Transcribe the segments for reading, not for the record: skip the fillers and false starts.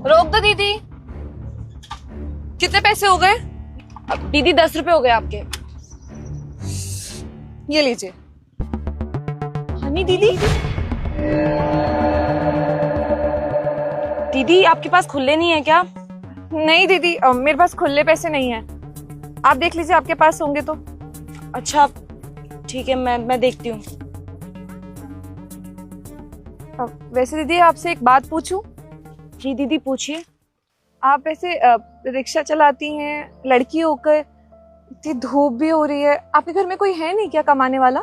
रोक दो दीदी। कितने पैसे हो गए? दीदी 10 रुपए हो गए आपके। ये लीजिए। हनी दीदी, दीदी आपके पास खुले नहीं है क्या? नहीं दीदी, मेरे पास खुले पैसे नहीं है। आप देख लीजिए, आपके पास होंगे तो। अच्छा ठीक है, मैं देखती हूँ। वैसे दीदी, आपसे एक बात पूछूं? जी दीदी पूछिए। आप ऐसे रिक्शा चलाती हैं, लड़की होकर, इतनी धूप भी हो रही है, आपके घर में कोई है नहीं क्या कमाने वाला?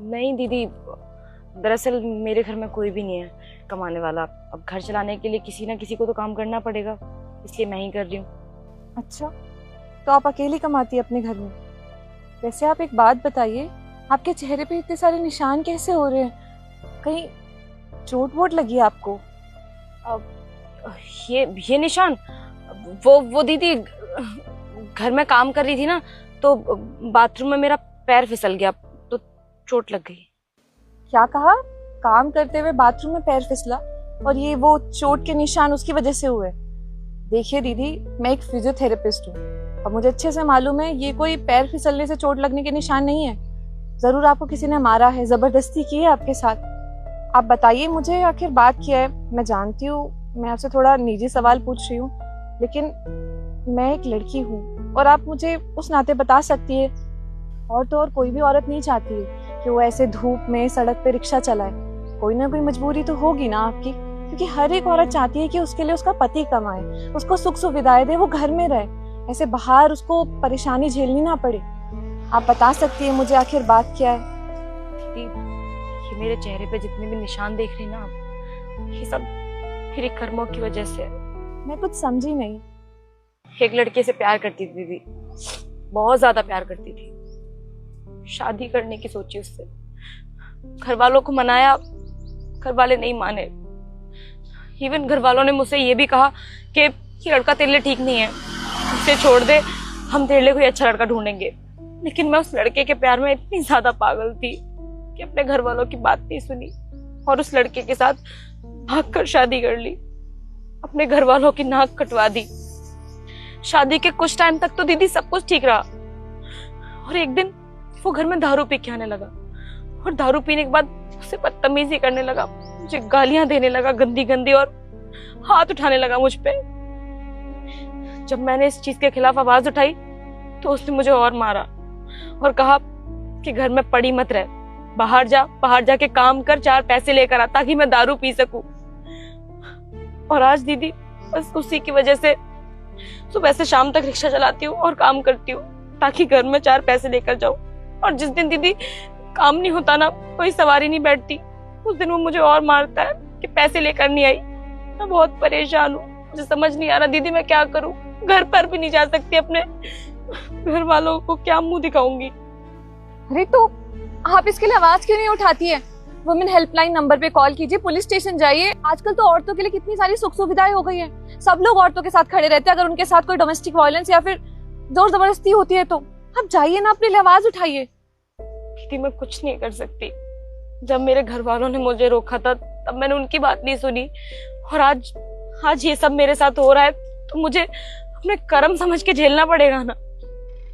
नहीं दीदी, दरअसल मेरे घर में कोई भी नहीं है कमाने वाला। अब घर चलाने के लिए किसी ना किसी को तो काम करना पड़ेगा, इसलिए मैं ही कर रही हूँ। अच्छा, तो आप अकेली कमाती है अपने घर में? वैसे आप एक बात बताइए, आपके चेहरे पे इतने सारे निशान कैसे हो रहे हैं? कहीं चोट वोट लगी है आपको? ये निशान, वो दीदी घर में काम कर रही थी ना, तो बाथरूम में मेरा पैर फिसल गया तो चोट लग गई। क्या कहा? काम करते हुए बाथरूम में पैर फिसला और ये वो चोट के निशान उसकी वजह से हुए? देखिए दीदी, मैं एक फिजियोथेरेपिस्ट हूँ और मुझे अच्छे से मालूम है ये कोई पैर फिसलने से चोट लगने के निशान नहीं है। जरूर आपको किसी ने मारा है, जबरदस्ती की है आपके साथ। आप बताइए मुझे, आखिर बात क्या है? मैं जानती हूँ मैं आपसे थोड़ा निजी सवाल पूछ रही हूँ, लेकिन मैं एक लड़की हूँ और आप मुझे उस नाते बता सकती है। और तो और कोई भी औरत नहीं चाहती है कि वो ऐसे धूप में सड़क पे रिक्शा चलाए। कोई ना कोई मजबूरी तो होगी ना आपकी, क्योंकि हर एक औरत चाहती है कि उसके लिए उसका पति कमाए, उसको सुख सुविधाएं दे, वो घर में रहे, ऐसे बाहर उसको परेशानी झेलनी ना पड़े। आप बता सकती है मुझे आखिर बात क्या है? दीदी, ये मेरे चेहरे पे जितने भी निशान देख रही हैं ना आप, ये सब मेरे कर्मों की वजह से है। मैं कुछ समझी नहीं। एक लड़के से प्यार करती थी दीदी, बहुत ज्यादा प्यार करती थी। शादी करने की सोची उससे, घर वालों को मनाया, घर वाले नहीं माने। इवन घर वालों ने मुझसे ये भी कहा कि ये लड़का तेरे लिए ठीक नहीं है, उसे छोड़ दे, हम तेरे लिए कोई अच्छा लड़का ढूंढेंगे। लेकिन मैं उस लड़के के प्यार में इतनी ज्यादा पागल थी कि अपने घर वालों की बात नहीं सुनी और उस लड़के के साथ भागकर शादी कर ली। अपने घर वालों की नाक कटवा दी। शादी के कुछ टाइम तक तो दीदी सब कुछ ठीक रहा, और एक दिन वो घर में दारू पी के आने लगा और दारू पीने के बाद उससे बदतमीजी करने लगा, मुझे गालियां देने लगा गंदी गंदी, और हाथ उठाने लगा मुझ पे। जब मैंने इस चीज के खिलाफ आवाज उठाई तो उसने मुझे और मारा और कहा कि घर में पड़ी मत रह, बाहर जाके काम कर, 4 पैसे लेकर आ ताकि मैं दारू पी सकूं। और आज दीदी बस उसी की वजह से सुबह से शाम तक रिक्शा चलाती हूँ और काम करती हूँ ताकि घर में 4 पैसे लेकर जाऊं। और जिस दिन दीदी काम नहीं होता ना, कोई सवारी नहीं बैठती, उस दिन वो मुझे और मारता है कि पैसे लेकर नहीं आई। मैं बहुत परेशान हूँ, मुझे समझ नहीं आ रहा दीदी मैं क्या करूँ। घर पर भी नहीं जा सकती, अपने घर वालों को क्या मुंह दिखाऊंगी। अरे तो आप इसके लिए आवाज क्यों नहीं उठाती है? वुमेन हेल्पलाइन नंबर पे कॉल कीजिए, पुलिस स्टेशन जाइए। आजकल तो औरतों के लिए कितनी सारी सुख सुविधाएं हो गई है, सब लोग औरतों के साथ खड़े रहते हैं। अगर उनके साथ कोई डोमेस्टिक वायलेंस या फिर जोर जबरदस्ती होती है तो आप जाइए ना, अपने लिए आवाज उठाइए। दीदी मैं कुछ नहीं कर सकती। जब मेरे घर वालों ने मुझे रोका था तब मैंने उनकी बात नहीं सुनी, और आज ये सब मेरे साथ हो रहा है तो मुझे अपने कर्म समझ के झेलना पड़ेगा ना।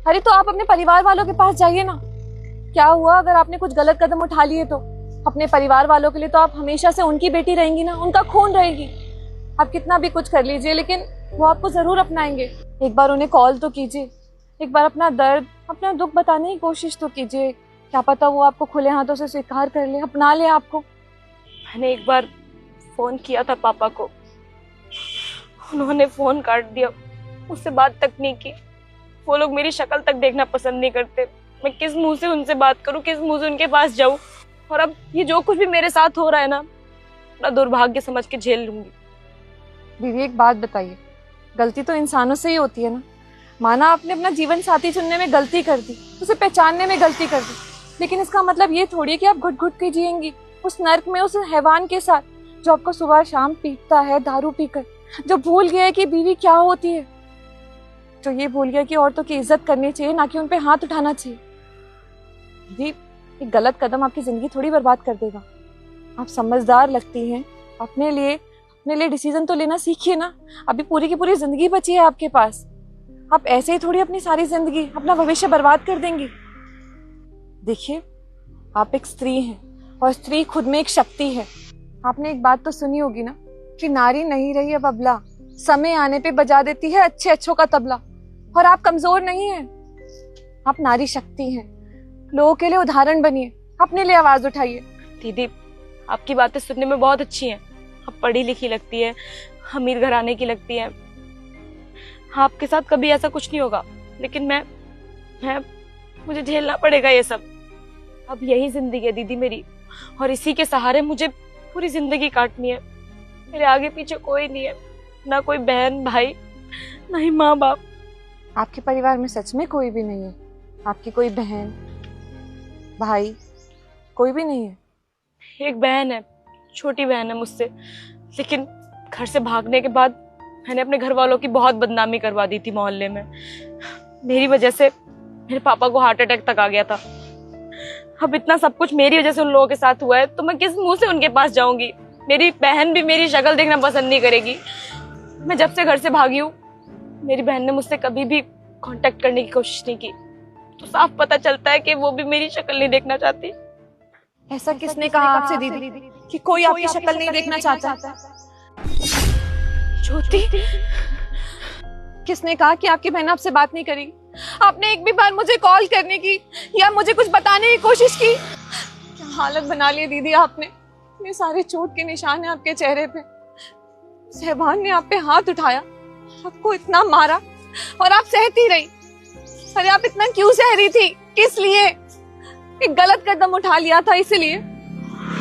अरे तो आप अपने परिवार वालों के पास जाइए ना। क्या हुआ अगर आपने कुछ गलत कदम उठा लिए तो? अपने परिवार वालों के लिए तो आप हमेशा से उनकी बेटी रहेंगी ना, उनका खून रहेगी। आप कितना भी कुछ कर लीजिए लेकिन वो आपको जरूर अपनाएंगे। एक बार उन्हें कॉल तो कीजिए, एक बार अपना दर्द, अपना दुख बताने की कोशिश तो कीजिए। क्या पता वो आपको खुले हाथों से स्वीकार कर ले, अपना ले आपको। मैंने एक बार फोन किया था पापा को, उन्होंने फोन काट दिया, मुझसे बात तक नहीं की। वो लोग मेरी शक्ल तक देखना पसंद नहीं करते। मैं किस मुंह से उनसे बात करूं, किस मुंह से उनके पास जाऊं। और अब ये जो कुछ भी मेरे साथ हो रहा है ना, अपना दुर्भाग्य समझ के झेल लूंगी। दीदी एक बात बताइए, गलती तो इंसानों से ही होती है ना। माना आपने अपना जीवन साथी चुनने में गलती कर दी, उसे पहचानने में गलती कर दी, लेकिन इसका मतलब ये थोड़ी है कि आप घुट घुट के जिएंगी उस नर्क में, उस हैवान के साथ जो आपको सुबह शाम पीटता है दारू पीकर, जो भूल गया है कि बीवी क्या होती है, जो ये भूल गया कि औरतों की इज्जत करनी चाहिए, ना कि उन पे हाथ उठाना चाहिए। दीदी एक गलत कदम आपकी जिंदगी थोड़ी बर्बाद कर देगा। आप समझदार लगती हैं, अपने लिए अपने लिए डिसीजन तो लेना सीखिए ना। अभी पूरी की पूरी जिंदगी बची है आपके पास। आप ऐसे ही थोड़ी अपनी सारी जिंदगी, अपना भविष्य बर्बाद कर देंगी। देखिए, आप एक स्त्री हैं और स्त्री खुद में एक शक्ति है। आपने एक बात तो सुनी होगी ना कि नारी नहीं रही अब अबला, समय आने पे बजा देती है अच्छे अच्छों का तबला। और आप कमजोर नहीं हैं, आप नारी शक्ति हैं। लोगों के लिए उदाहरण बनिए, अपने लिए आवाज उठाइए। दीदी, आपकी बातें सुनने में बहुत अच्छी हैं। आप पढ़ी लिखी लगती है, अमीर घराने की लगती है। आपके साथ कभी ऐसा कुछ नहीं होगा, लेकिन मैं मुझे झेलना पड़ेगा ये सब। अब यही जिंदगी है दीदी मेरी, और इसी के सहारे मुझे पूरी जिंदगी काटनी है। मेरे आगे पीछे कोई नहीं है, ना कोई बहन भाई, ना ही माँ बाप। आपके परिवार में सच में कोई भी नहीं है? आपकी कोई बहन भाई कोई भी नहीं है? एक बहन है, छोटी बहन है मुझसे, लेकिन घर से भागने के बाद मैंने अपने घर वालों की बहुत बदनामी करवा दी थी मोहल्ले में। मेरी वजह से मेरे पापा को हार्ट अटैक तक आ गया था। अब इतना सब कुछ मेरी वजह से उन लोगों के साथ हुआ है, तो मैं किस मुंह से उनके पास जाऊंगी? मेरी बहन भी मेरी शक्ल देखना पसंद नहीं करेगी। मैं जब से घर से भागी हूँ, मेरी बहन ने मुझसे कभी भी कांटेक्ट करने की कोशिश नहीं की। तो साफ पता चलता है कि वो भी मेरी शक्ल नहीं देखना चाहती। ऐसा किसने कहा आपसे दीदी कि कोई आपकी शक्ल नहीं देखना चाहता? ज्योति, किसने कहा कि आपकी बहन आपसे बात नहीं करेगी? आपने एक भी बार मुझे कॉल करने की या मुझे कुछ बताने की कोशिश की? क्या हालत बना ली दीदी आपने। इतने सारे चोट के निशान हैं आपके चेहरे पे। सहबान ने आप पे हाथ उठाया, आपको इतना मारा और आप सहती रही। अरे आप इतना क्यों सह रही थी? किस लिए? एक गलत कदम उठा लिया था इसलिए?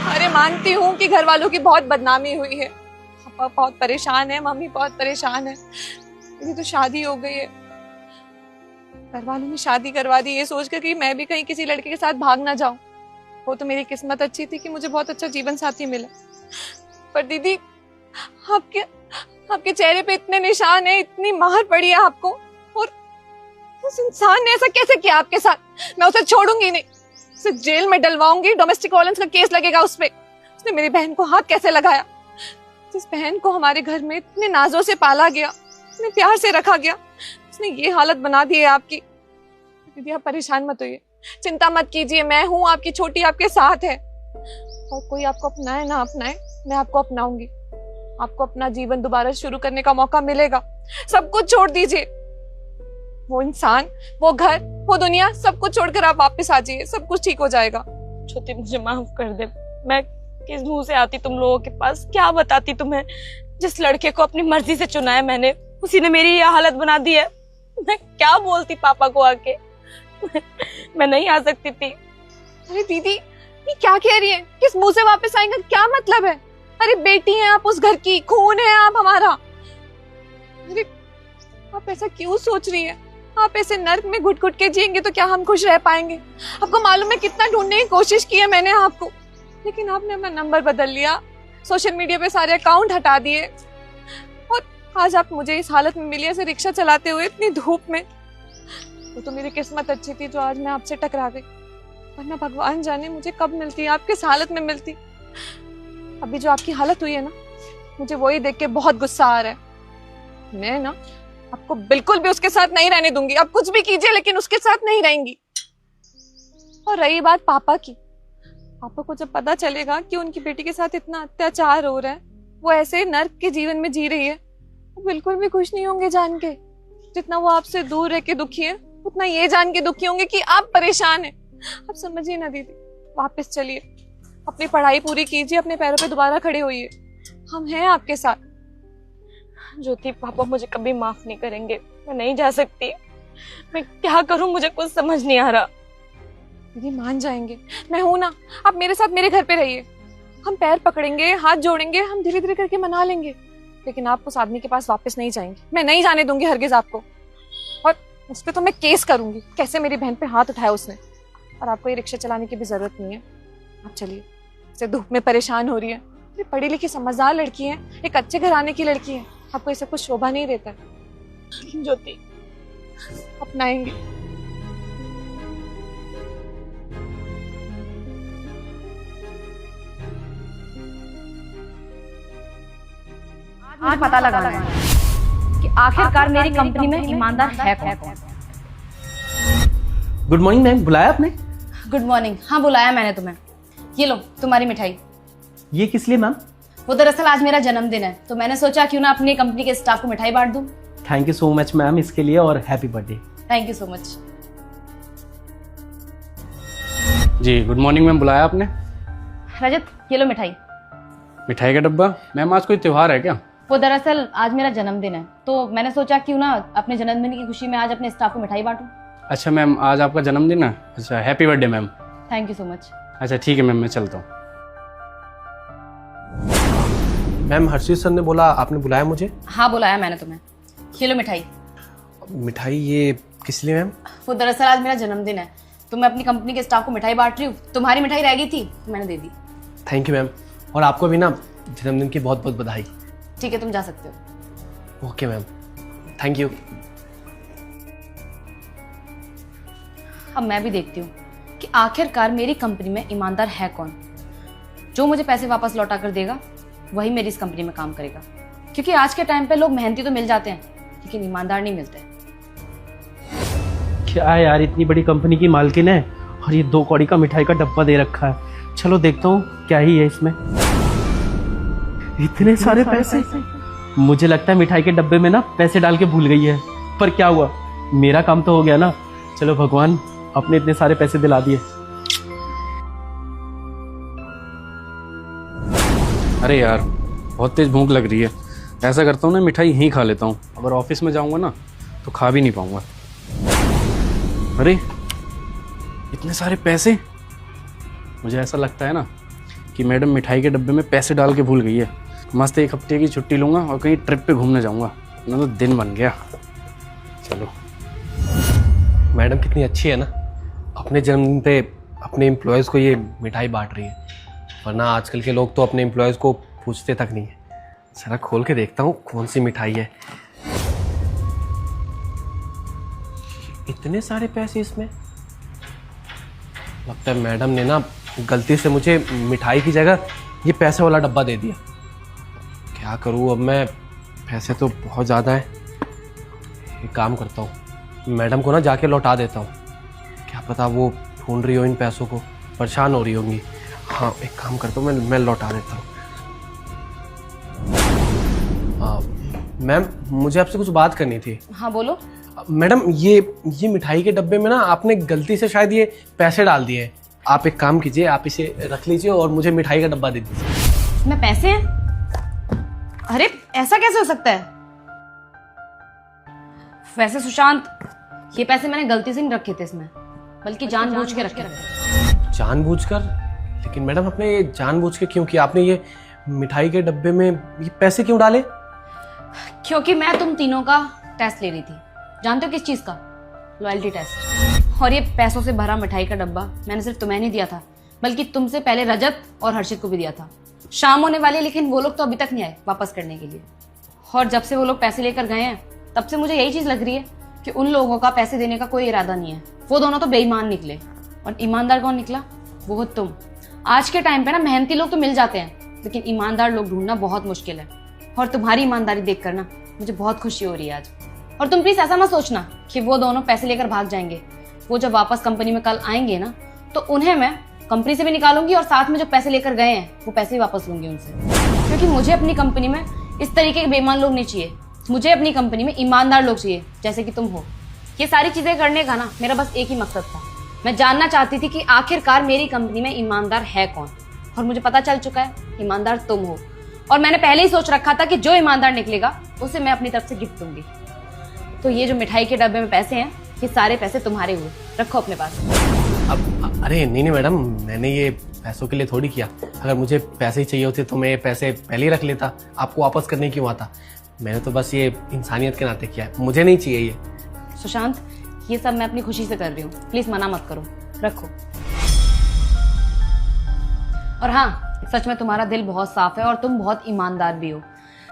अरे मानती हूँ कि घर वालों की बहुत बदनामी हुई है, पापा बहुत परेशान है, मम्मी बहुत परेशान है। मेरी तो शादी हो गई है, घर वालों ने शादी करवा दी ये सोचकर कि मैं भी कहीं किसी लड़के के साथ भाग ना जाऊं। वो तो मेरी किस्मत अच्छी थी कि मुझे बहुत अच्छा जीवन साथी मिला। पर दीदी, आपके चेहरे पे इतने निशान है, इतनी मार पड़ी है आपको, और उस इंसान ने ऐसा कैसे किया आपके साथ? मैं उसे छोड़ूंगी नहीं, उसे जेल में डलवाऊंगी। डोमेस्टिक वायलेंस का केस लगेगा उस पे। उसने मेरी बहन को हाथ कैसे लगाया? जिस बहन को हमारे घर में इतने नाजों से पाला गया, इतने प्यार से रखा गया, उसने ये हालत बना दी है आपकी। दीदी आप परेशान मत होइए, चिंता मत कीजिए, मैं हूँ आपकी छोटी, आपके साथ है। और कोई आपको अपनाए ना अपनाए, मैं आपको अपनाऊंगी। आपको अपना जीवन दोबारा शुरू करने का मौका मिलेगा। सब कुछ छोड़ दीजिए, वो इंसान, वो घर, वो दुनिया, सब कुछ छोड़कर आप वापस आ जाइए, सब कुछ ठीक हो जाएगा। ज्योति, मुझे माफ कर दे। मैं किस मुंह से आती तुम लोगों के पास, क्या बताती तुम्हें? जिस लड़के को अपनी मर्जी से चुना है मैंने, उसी ने मेरी ये हालत बना दी है। मैं क्या बोलती पापा को आके? मैं नहीं आ सकती थी। अरे दीदी, ये क्या कह रही है? किस मुंह से वापस आएंगे? क्या मतलब है? अरे बेटी हैं आप उस घर की, खून है आप हमारा। अरे आप ऐसा क्यों सोच रही है? आप ऐसे नर्क में घुट घुट के जिएंगे तो क्या हम खुश रह पाएंगे? आपको मालूम है कितना ढूंढने की कोशिश की है मैंने आपको, लेकिन आपने अपना नंबर बदल लिया, सोशल मीडिया पे सारे अकाउंट हटा दिए, और आज आप मुझे इस हालत में मिली, ऐसे रिक्शा चलाते हुए इतनी धूप में। वो तो मेरी किस्मत अच्छी थी जो आज मैं आपसे टकरा गई, वरना भगवान जाने मुझे कब मिलती, आप किस हालत में मिलती। अभी जो आपकी हालत हुई है ना, मुझे वही देख के बहुत गुस्सा आ रहा है। मैं ना आपको बिल्कुल भी उसके साथ नहीं रहने दूंगी। आप कुछ भी कीजिए, लेकिन उसके साथ नहीं रहेंगी। और रही बात पापा की, पापा को जब पता चलेगा कि उनकी बेटी के साथ इतना अत्याचार हो रहा है, वो ऐसे नर्क के जीवन में जी रही है, वो बिल्कुल भी खुश नहीं होंगे जान के। जितना वो आपसे दूर रह के दुखी है, उतना ये जान के दुखी होंगे कि आप परेशान हैं। आप समझिए ना दीदी, वापस चलिए, अपनी पढ़ाई पूरी कीजिए, अपने पैरों पे दोबारा खड़े होइए, हम हैं आपके साथ। ज्योति, पापा मुझे कभी माफ नहीं करेंगे, मैं नहीं जा सकती। मैं क्या करूं, मुझे कुछ समझ नहीं आ रहा। दीदी मान जाएंगे, मैं हूं ना, आप मेरे साथ मेरे घर पे रहिए, हम पैर पकड़ेंगे, हाथ जोड़ेंगे, हम धीरे धीरे करके मना लेंगे। लेकिन आप उस आदमी के पास वापस नहीं जाएंगे, मैं नहीं जाने दूंगी हरगिज आपको। और उस पर तो मैं केस करूंगी, कैसे मेरी बहन पे हाथ उठाया उसने। और आपको ये रिक्शा चलाने की भी जरूरत नहीं है, आप चलिए। इसे धूप में परेशान हो रही है, ये पढ़ी लिखी समझदार लड़की है, एक अच्छे घराने की लड़की है, आपको ये सब कुछ शोभा नहीं देता है। ज्योति, अपनाएंगे। मुझे पता लगाना है कि आखिरकार मेरी कंपनी में ईमानदार है कौन। गुड मॉर्निंग मैम, बुलाया आपने? Good morning. हाँ, बुलाया मैंने तुम्हें। ये लो तुम्हारी मिठाई। ये किस लिए मैम? वो दरअसल आज मेरा जन्मदिन है, तो मैंने सोचा क्यों ना अपनी कंपनी के स्टाफ को मिठाई बांट दूं। Thank you so much ma'am इसके लिए, और happy birthday. Thank you so much. जी गुड मॉर्निंग मैम, बुलाया आपने? रजत, ये लो मिठाई। मिठाई का डब्बा? मैम आज कोई त्योहार है क्या? वो दरअसल आज मेरा जन्मदिन है, तो मैंने सोचा क्यों ना अपने जन्मदिन की खुशी में आज अपने स्टाफ को मिठाई बांटूं। अच्छा मैम, आज आपका जन्मदिन है? अच्छा, happy birthday ma'am. Thank you so much. अच्छा ठीक है मैम, मैं चलता हूँ। मैम हर्षित सर ने बोला आपने बुलाया मुझे। हाँ, बुलाया मैंने तुम्हें। ये लो मिठाई। मिठाई ये किस लिए मैम? वो दरअसल आज मेरा जन्मदिन है, तो मैं अपनी कंपनी के स्टाफ को मिठाई बांट रही हूँ। तुम्हारी मिठाई रह गई थी, मैंने दे दी। थैंक यू मैम, और आपको भी ना जन्मदिन की बहुत बहुत बधाई। ठीक है, तुम जा सकते हो। Okay ma'am, thank you. अब मैं भी देखती हूँ कि आखिरकार मेरी कंपनी में ईमानदार है कौन। जो मुझे पैसे वापस लौटा कर देगा वही मेरी इस कंपनी में काम करेगा, क्योंकि आज के टाइम पे लोग मेहनती तो मिल जाते हैं लेकिन ईमानदार नहीं मिलते। क्या यार, इतनी बड़ी कंपनी की मालकिन है और ये 2 कौड़ी का मिठाई का डब्बा दे रखा है। चलो देखता हूँ क्या ही है इसमें। इतने सारे पैसे। मुझे लगता है मिठाई के डब्बे में ना पैसे डाल के भूल गई है, पर क्या हुआ, मेरा काम तो हो गया ना। चलो भगवान, अपने इतने सारे पैसे दिला दिए। अरे यार बहुत तेज भूख लग रही है, ऐसा करता हूँ ना मिठाई यहीं खा लेता हूँ, अगर ऑफिस में जाऊँगा ना तो खा भी नहीं पाऊँगा। अरे इतने सारे पैसे, मुझे ऐसा लगता है ना कि मैडम मिठाई के डब्बे में पैसे डाल के भूल गई है। मस्त 1 हफ्ते की छुट्टी लूँगा और कहीं ट्रिप पे घूमने जाऊँगा, ना तो दिन बन गया। चलो। मैडम कितनी अच्छी है ना, अपने जन्मदिन पे अपने एम्प्लॉयज़ को ये मिठाई बांट रही है, वरना आजकल के लोग तो अपने एम्प्लॉयज़ को पूछते तक नहीं है। जरा खोल के देखता हूँ कौन सी मिठाई है। इतने सारे पैसे इसमें, लगता है मैडम ने ना गलती से मुझे मिठाई की जगह ये पैसे वाला डब्बा दे दिया। क्या करूँ अब मैं, पैसे तो बहुत ज़्यादा है। एक काम करता हूँ, मैडम को ना जाके लौटा देता हूँ, क्या पता वो ढूंढ रही हो इन पैसों को, परेशान हो रही होंगी। हाँ एक काम करता हूँ, मैं लौटा देता हूँ। मैम मुझे आपसे कुछ बात करनी थी। हाँ बोलो। मैडम ये मिठाई के डब्बे में ना आपने गलती से शायद ये पैसे डाल दिए। आप एक काम कीजिए, आप इसे रख लीजिए और मुझे मिठाई का डब्बा दे दीजिए। इसमें पैसे हैं? अरे ऐसा कैसे हो सकता है? वैसे सुशांत, ये पैसे मैंने गलती से नहीं रखे थे इसमें, बल्कि जानबूझ के रखे थे। जानबूझकर? लेकिन मैडम आपने ये जानबूझ के क्यों किया? आपने ये मिठाई के डब्बे में ये पैसे क्यों डाले? क्योंकि मैं तुम तीनों का टेस्ट ले रही थी। जानते हो किस चीज का? Loyalty test. और ये पैसों से भरा मिठाई का डब्बा मैंने सिर्फ तुम्हें नहीं दिया था, बल्कि तुमसे पहले रजत और हर्षित को भी दिया था। शाम होने वाली है लेकिन वो लोग तो अभी तक नहीं आए वापस करने के लिए। और जब से वो लोग पैसे लेकर गए हैं तब से मुझे यही चीज लग रही है कि उन लोगों का पैसे देने का कोई इरादा नहीं है। वो दोनों तो बेईमान निकले, और ईमानदार कौन निकला? वो हो तुम। आज के टाइम पे ना मेहनती लोग तो मिल जाते हैं लेकिन ईमानदार लोग ढूंढना बहुत मुश्किल है, और तुम्हारी ईमानदारी देखकर ना मुझे बहुत खुशी हो रही है आज। और तुम प्लीज ऐसा मत सोचना कि वो दोनों पैसे लेकर भाग जाएंगे। वो जब वापस कंपनी में कल आएंगे ना, तो उन्हें मैं कंपनी से भी निकालूंगी और साथ में जो पैसे लेकर गए हैं वो पैसे भी वापस लूंगी उनसे। क्योंकि मुझे अपनी कंपनी में इस तरीके के बेईमान लोग नहीं चाहिए, मुझे अपनी कंपनी में ईमानदार लोग चाहिए जैसे कि तुम हो। ये सारी चीजें करने का ना मेरा बस एक ही मकसद था, मैं जानना चाहती थी कि आखिरकार मेरी कंपनी में ईमानदार है कौन, और मुझे पता चल चुका है, ईमानदार तुम हो। और मैंने पहले ही सोच रखा था कि जो ईमानदार निकलेगा उसे मैं अपनी तरफ से गिफ्ट दूंगी। तो ये जो मिठाई के डब्बे में पैसे हैं, ये सारे पैसे तुम्हारे हुए, रखो अपने पास। अब अरे नहीं मैडम, मैंने ये पैसों के लिए थोड़ी किया। अगर मुझे पैसे ही चाहिए होते तो मैं ये पैसे पहले ही रख लेता, आपको वापस करने क्यों आता। मैंने तो बस ये इंसानियत के नाते किया है, मुझे नहीं चाहिए ये। सुशांत, ये सब मैं अपनी खुशी से कर रही हूँ, प्लीज मना मत करो, रखो। और हाँ, सच में तुम्हारा दिल बहुत साफ है और तुम बहुत ईमानदार भी हो।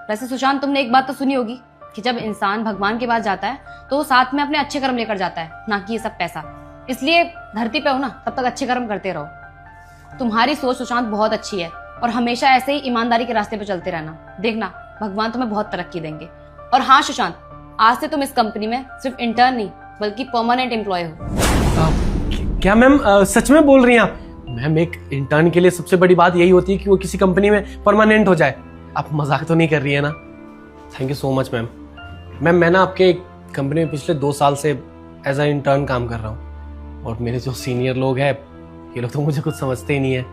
वैसे सुशांत, तुमने एक बात तो सुनी होगी कि जब इंसान भगवान के पास जाता है तो वो साथ में अपने अच्छे कर्म लेकर जाता है, ना कि ये सब पैसा। इसलिए धरती पे हो ना, तब तक अच्छे कर्म करते रहो। तुम्हारी सोच सुशांत बहुत अच्छी है, और हमेशा ऐसे ही ईमानदारी के रास्ते पे चलते रहना। देखना, भगवान तुम्हें बहुत तरक्की देंगे। और हाँ सुशांत, आज से तुम इस कंपनी में सिर्फ इंटर्न नहीं बल्कि परमानेंट एम्प्लॉय हो। क्या मैम सच में बोल रही हैं आप? मैम एक इंटर्न के लिए सबसे बड़ी बात यही होती है कि वो किसी कंपनी में परमानेंट हो जाए। आप मजाक तो नहीं कर रही है ना? Thank you so much ma'am. Ma'am मैं ना आपके कंपनी में पिछले 2 साल से एज अ इंटर्न काम कर रहा हूँ और मेरे जो सीनियर लोग हैं ये लोग तो मुझे कुछ समझते ही नहीं है।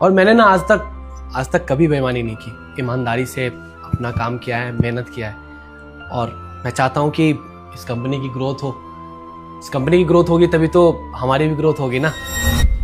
और मैंने ना आज तक कभी बेईमानी नहीं की, ईमानदारी से अपना काम किया है, मेहनत किया है। और मैं चाहता हूँ कि इस कंपनी की ग्रोथ हो। इस कंपनी की ग्रोथ होगी तभी तो हमारी भी ग्रोथ होगी ना।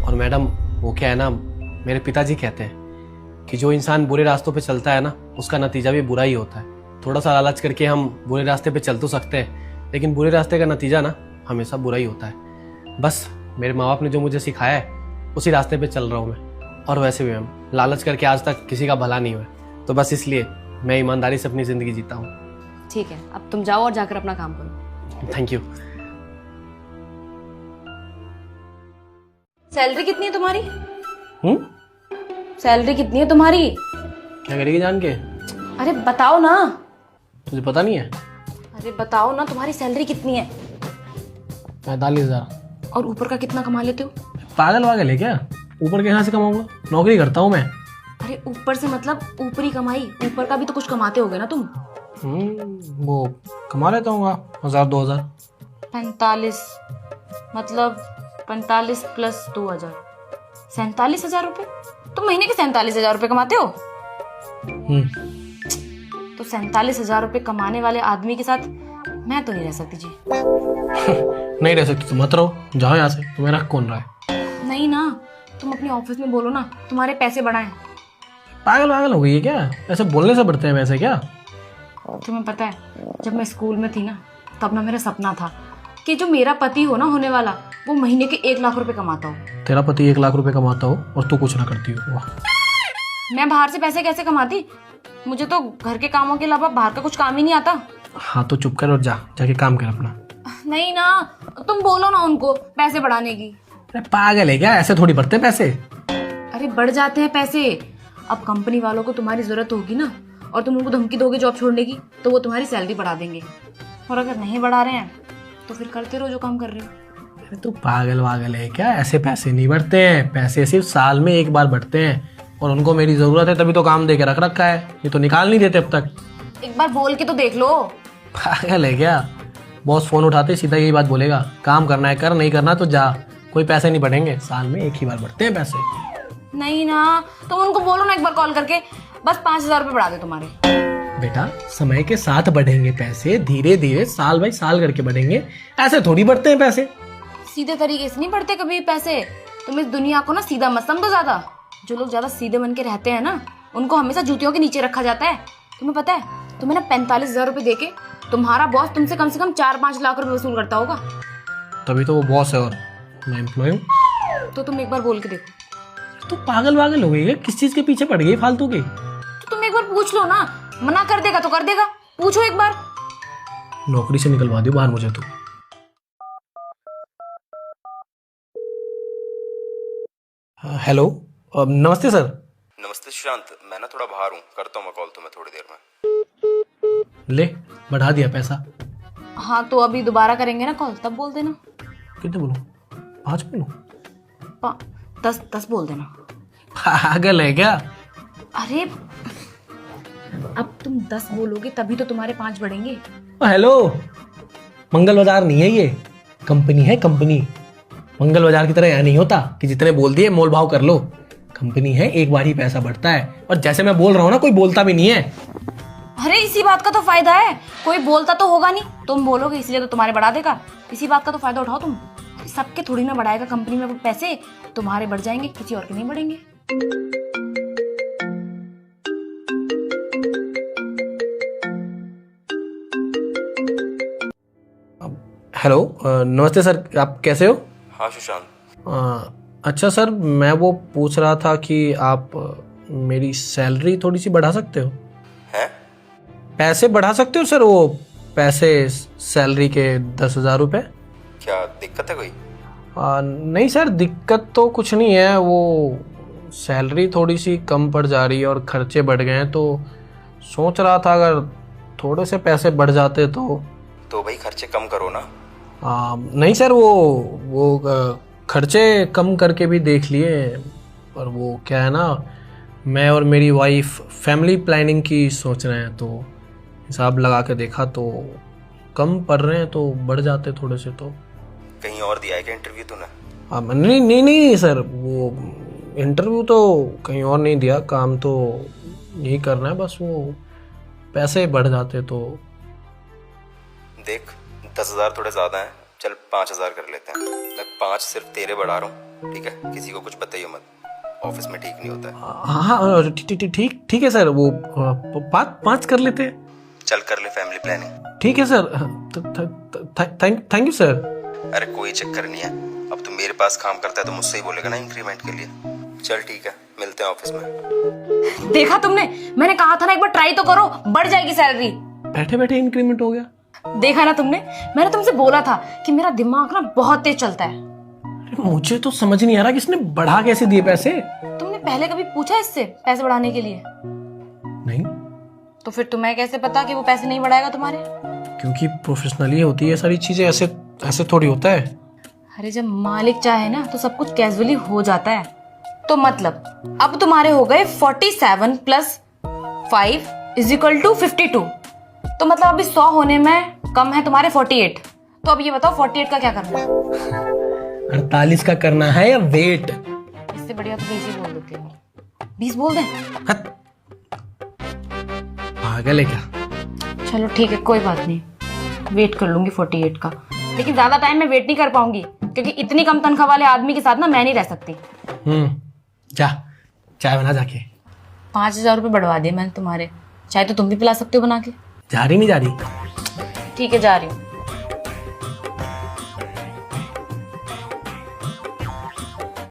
और मैडम वो क्या है ना, मेरे पिताजी कहते हैं कि जो इंसान बुरे रास्तों पे चलता है ना उसका नतीजा भी बुरा ही होता है। थोड़ा सा लालच करके हम बुरे रास्ते पे चल तो सकते हैं लेकिन बुरे रास्ते का नतीजा ना हमेशा बुरा ही होता है। बस मेरे माँ बाप ने जो मुझे सिखाया है उसी रास्ते पे चल रहा हूँ मैं। और वैसे भी मैम लालच करके आज तक किसी का भला नहीं हुआ, तो बस इसलिए मैं ईमानदारी से अपनी ज़िंदगी जीता हूँ। ठीक है, अब तुम जाओ और जाकर अपना काम करो। Thank you. सैलरी कितनी है तुम्हारी? सैलरी कितनी है तुम्हारी? क्या करेगी जान के? अरे बताओ ना। तुझे पता नहीं है? अरे बताओ ना, तुम्हारी सैलरी कितनी है? 45,000। और ऊपर का कितना कमा लेते हो? पागल वागल है क्या? ऊपर के यहाँ से कमाऊंगा? नौकरी करता हूँ मैं। अरे ऊपर से मतलब ऊपरी कमाई, ऊपर का भी तो कुछ कमाते होगे ना तुम। वो कमा लेता हूँ 1,000-2,000। 45 मतलब 45 प्लस 2,000, 47,000 रुपए। तुम महीने के 47,000 रुपए कमाते हो? तो 47,000 रुपए कमाने वाले आदमी के साथ मैं तो नहीं रह सकती जी। नहीं रह सकती तो मत रहो, जाओ यहाँ से। तुम्हें रख कौन रहा है? नहीं ना, तुम अपने ऑफिस में बोलो ना तुम्हारे पैसे बढ़ाएं। पागल वागल हो गई है क्या? ऐसे बोलने से बढ़ते हैं पैसे क्या? तुम्हें पता है जब मैं स्कूल में थी ना तब ना मेरा सपना था कि जो मेरा पति हो ना होने वाला वो महीने के 1 लाख रुपए कमाता हो। तेरा पति 1 लाख रुपए कमाता हो और तू कुछ ना करती हो? वाह। मैं बाहर से पैसे कैसे कमाती? मुझे तो घर के कामों के अलावा बाहर का कुछ काम ही नहीं आता। हाँ तो चुप कर और जाके काम कर अपना। नहीं ना, तुम बोलो ना उनको पैसे बढ़ाने की। अरे पागल है क्या? ऐसे थोड़ी बढ़ते हैं पैसे। अरे बढ़ जाते हैं पैसे। अब कंपनी वालों को तुम्हारी जरूरत होगी ना और तुम उनको धमकी दोगे जॉब छोड़ने की तो वो तुम्हारी सैलरी बढ़ा देंगे। और अगर नहीं बढ़ा रहे हैं तो फिर करते रहो जो काम कर रहे हो। अरे तू पागल वागल है क्या? ऐसे पैसे नहीं बढ़ते हैं। पैसे सिर्फ साल में 1 बार बढ़ते हैं और उनको मेरी जरूरत है तभी तो काम दे के रख रखा है, ये तो निकाल नहीं देते अब तक। एक बार बोल के तो देख लो। पागल है क्या? बॉस फोन उठाते सीधा यही बात बोलेगा, काम करना है कर, नहीं करना तो जा। कोई पैसे नहीं बढ़ेंगे, साल में 1 ही बार बढ़ते हैं पैसे। नहीं ना, तुम उनको बोलो ना एक बार कॉल करके बस 5,000 रुपए बढ़ा दे तुम्हारे। बेटा समय के साथ बढ़ेंगे पैसे, धीरे धीरे साल बाई साल करके बढ़ेंगे, ऐसे थोड़ी बढ़ते हैं पैसे। सीधे तरीके से नहीं बढ़ते कभी पैसे। तुम इस दुनिया को ना सीधा मत समझो ज्यादा। जो लोग ज्यादा सीधे बन के रहते हैं ना उनको हमेशा जूतियों के नीचे रखा जाता है। तुम्हें पता है तुम्हें ना 45,000 रुपए देके तुम्हारा बॉस तुमसे कम से कम 4-5 लाख रुपए वसूल करता होगा। तभी तो वो बॉस है और मैं एम्प्लॉय हूँ। तो तुम एक बार बोल के देखो। तो पागल वागल हो गई है? किस चीज के पीछे पड़ गई फालतू की? तो तुम एक बार पूछ लो ना, मना कर देगा तो कर देगा, पूछो एक बार। नौकरी से निकलवा दो बाहर मुझे तो। हेलो नमस्ते सर। नमस्ते सुशांत, मैं ना थोड़ा बाहर हूँ, करता हूँ मैं कॉल तुम्हें थोड़ी देर में। ले बढ़ा दिया पैसा। हाँ तो अभी दोबारा करेंगे ना कॉल, तब बोल देना। कितने बोलूं? 5 बोलूं? 10 बोल देना। पागल है क्या? अरे अब तुम 10 बोलोगे तभी तो तुम्हारे 5 बढ़ेंगे। हेलो, मंगल बाजार नहीं है ये, कंपनी है कंपनी। मंगल बाजार की तरह यहाँ नहीं होता कि जितने बोल दिए मोल भाव कर लो। कंपनी है, एक बार ही पैसा बढ़ता है और जैसे मैं बोल रहा हूँ ना कोई बोलता भी नहीं है। अरे इसी बात का तो फायदा है, कोई बोलता तो होगा नहीं, तुम बोलोगे इसलिए तो तुम्हारे बढ़ा देगा। इसी बात का तो फायदा उठाओ तुम। सबके थोड़ी ना बढ़ाएगा कंपनी में वो पैसे, तुम्हारे बढ़ जाएंगे, किसी और के नहीं बढ़ेंगे। हेलो नमस्ते सर, आप कैसे हो? हाँ सुशांत। अच्छा सर, मैं वो पूछ रहा था कि आप मेरी सैलरी थोड़ी सी बढ़ा सकते हो? हैं? पैसे बढ़ा सकते हो सर, वो पैसे सैलरी के 10,000 रुपये। क्या दिक्कत है कोई? नहीं सर, दिक्कत तो कुछ नहीं है, वो सैलरी थोड़ी सी कम पड़ जा रही है और खर्चे बढ़ गए हैं तो सोच रहा था अगर थोड़े से पैसे बढ़ जाते तो भाई खर्चे कम करो ना। नहीं सर, वो खर्चे कम करके भी देख लिए, पर वो क्या है ना, मैं और मेरी वाइफ फैमिली प्लानिंग की सोच रहे हैं, तो हिसाब लगा के देखा तो कम पड़ रहे हैं, तो बढ़ जाते थोड़े से तो। कहीं और दिया है क्या इंटरव्यू तूने? नहीं सर, वो इंटरव्यू तो कहीं और नहीं दिया, काम तो यही करना है, बस वो पैसे बढ़ जाते तो। देख 10,000 थोड़े ज़्यादा हैं, चल 5,000 कर लेते हैं। मैं 5 सिर्फ तेरे बढ़ा रहा हूँ, ठीक है? किसी को कुछ बताइए मत, ऑफिस में ठीक नहीं होता है। हाँ ठीक है सर, वो 5 कर लेते हैं। चल कर ले फैमिली प्लानिंग। ठीक है सर, थैंक यू सर। अरे कोई चक्कर नहीं है, अब तू मेरे पास काम करता है तो मुझसे ही बोलेगा ना इंक्रीमेंट के लिए। चल ठीक है, मिलते हैं ऑफिस में। देखा तुमने, मैंने कहा था ना एक बार ट्राई तो करो, बढ़ जाएगी सैलरी। बैठे बैठे इंक्रीमेंट हो गया। देखा ना तुमने, मैंने तुमसे बोला था कि मेरा दिमाग ना बहुत तेज चलता है। मुझे तो समझ नहीं आ रहा कि इसने बढ़ा कैसे दिए पैसे। तुमने पहले कभी पूछा इससे पैसे बढ़ाने के लिए? नहीं। तो फिर तुम्हें कैसे पता कि वो पैसे नहीं बढ़ाएगा तुम्हारे? क्योंकि प्रोफेशनली होती है सारी चीजें, ऐसे थोड़ी होता है। अरे जब मालिक चाहे ना तो सब कुछ कैजुअली हो जाता है। तो मतलब अब तुम्हारे हो गए 47 प्लस 5 इज इक्वल टू 52। तो मतलब अभी 100 होने में कम है तुम्हारे 48। तो अब ये बताओ 48 का क्या करना है? 48 का करना है या वेट? इससे बढ़िया तो 20 ही बोल देते हो। 20 बोल दें? पागल है क्या? चलो ठीक है, कोई बात नहीं, वेट कर लूंगी 48 का। लेकिन ज्यादा टाइम मैं वेट नहीं कर पाऊंगी, क्योंकि इतनी कम तनख्वाह वाले आदमी के साथ ना मैं नहीं रह सकती। जा चाय बना जाके। 5,000 रुपये बढ़वा दिए मैंने तुम्हारे, चाहे तो तुम भी पिला सकते हो बना के। जा रही नहीं जा रही? ठीक है, जा रही हूँ।